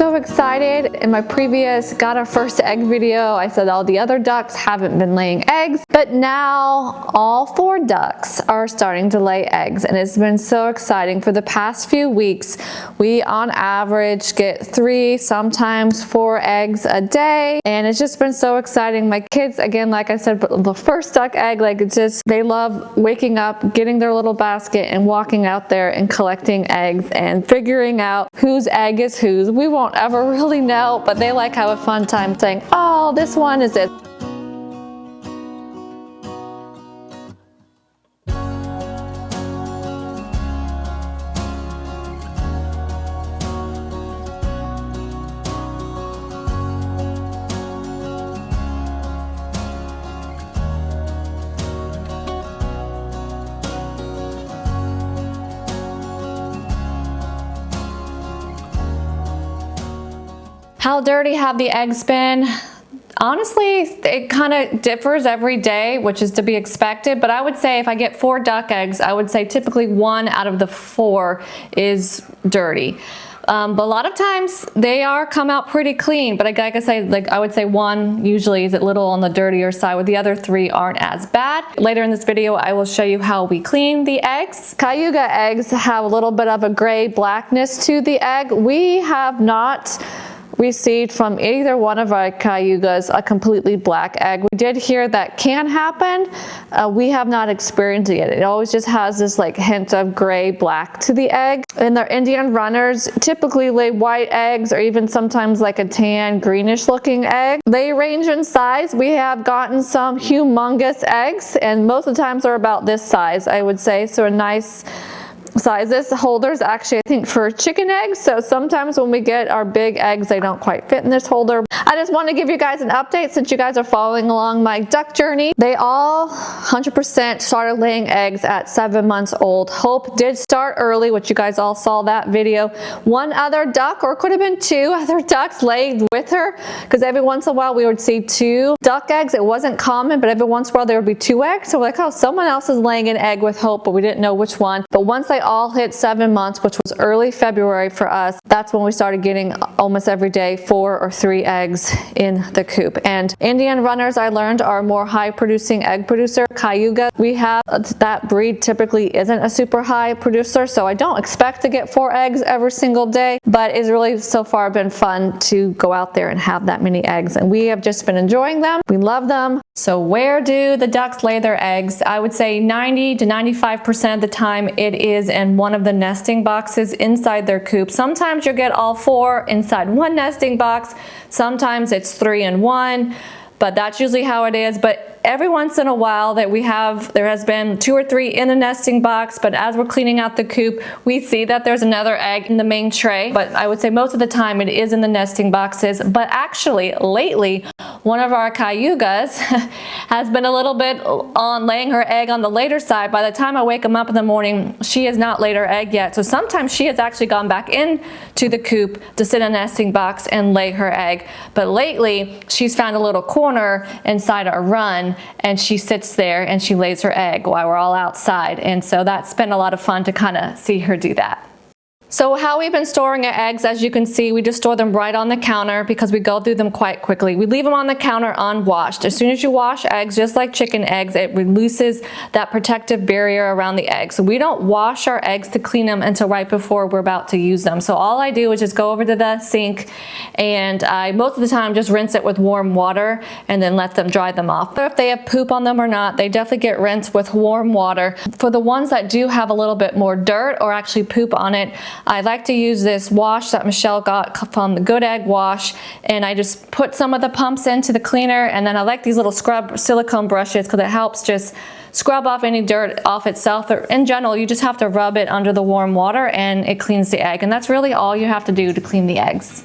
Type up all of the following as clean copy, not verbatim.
so excited. In my previous got our first egg video, I said all the other ducks haven't been laying eggs, but now all 4 ducks are starting to lay eggs, and it's been so exciting. For the past few weeks, we on average get 3, sometimes 4 eggs a day, and it's just been so exciting. My kids, again, like I said, the first duck egg, like it's just, they love waking up, getting their little basket and walking out there and collecting eggs and figuring out whose egg is whose. We won't ever really know, but they like have a fun time saying, oh, this one is it. How dirty have the eggs been? Honestly, it kind of differs every day, which is to be expected, but I would say if I get 4 duck eggs, I would say typically 1 out of the 4 is dirty. But a lot of times they come out pretty clean, but like I say, I would say 1 usually is a little on the dirtier side, with the other 3 aren't as bad. Later in this video, I will show you how we clean the eggs. Cayuga eggs have a little bit of a gray blackness to the egg. We have not received from either one of our cayugas a completely black egg. We did hear that can happen. We have not experienced it yet. It always just has this like hint of gray black to the egg. And their Indian runners typically lay white eggs, or even sometimes like a tan greenish looking egg. They range in size. We have gotten some humongous eggs, and most of the times they're about this size, I would say. So a nice size. This holder's actually, I think, for chicken eggs, so sometimes when we get our big eggs, they don't quite fit in this holder. I just want to give you guys an update since you guys are following along my duck journey. They all 100% started laying eggs at 7 months old. Hope did start early, which you guys all saw that video. 1 other duck, or it could have been 2 other ducks, laid with her, because every once in a while we would see 2 duck eggs. It wasn't common, but every once in a while there would be 2 eggs. So we're like, oh, someone else is laying an egg with Hope, but we didn't know which one. But once they all hit 7 months, which was early February for us, that's when we started getting almost every day 4 or 3 eggs in the coop. And Indian runners, I learned, are more high producing egg producer. Cayuga, we have that breed, typically isn't a super high producer, so I don't expect to get 4 eggs every single day, but it's really so far been fun to go out there and have that many eggs, and we have just been enjoying them. We love them. So where do the ducks lay their eggs? I would say 90 to 95% of the time it is in one of the nesting boxes inside their coop. Sometimes you'll get all 4 inside one nesting box. Sometimes it's 3 in 1, but that's usually how it is. But every once in a while there has been 2 or 3 in a nesting box, but as we're cleaning out the coop, we see that there's another egg in the main tray. But I would say most of the time it is in the nesting boxes. But actually, lately, one of our cayugas has been a little bit on laying her egg on the later side. By the time I wake them up in the morning, she has not laid her egg yet. So sometimes she has actually gone back into the coop to sit in a nesting box and lay her egg. But lately, she's found a little corner inside our run, and she sits there and she lays her egg while we're all outside. And so that's been a lot of fun to kind of see her do that. So how we've been storing our eggs, as you can see, we just store them right on the counter because we go through them quite quickly. We leave them on the counter unwashed. As soon as you wash eggs, just like chicken eggs, it releases that protective barrier around the egg. So we don't wash our eggs to clean them until right before we're about to use them. So all I do is just go over to the sink, and I most of the time just rinse it with warm water and then let them dry them off. If they have poop on them or not, they definitely get rinsed with warm water. For the ones that do have a little bit more dirt or actually poop on it, I like to use this wash that Michelle got from the Good Egg Wash, and I just put some of the pumps into the cleaner, and then I like these little scrub silicone brushes because it helps just scrub off any dirt off itself. Or in general, you just have to rub it under the warm water and it cleans the egg, and that's really all you have to do to clean the eggs.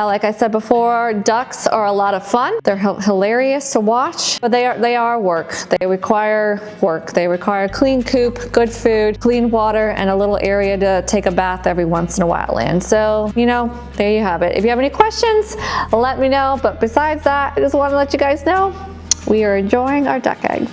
Like I said before, ducks are a lot of fun. They're hilarious to watch, but they are work. They require work. They require a clean coop, good food, clean water, and a little area to take a bath every once in a while in. So, you know, there you have it. If you have any questions, let me know. But besides that, I just want to let you guys know we are enjoying our duck eggs.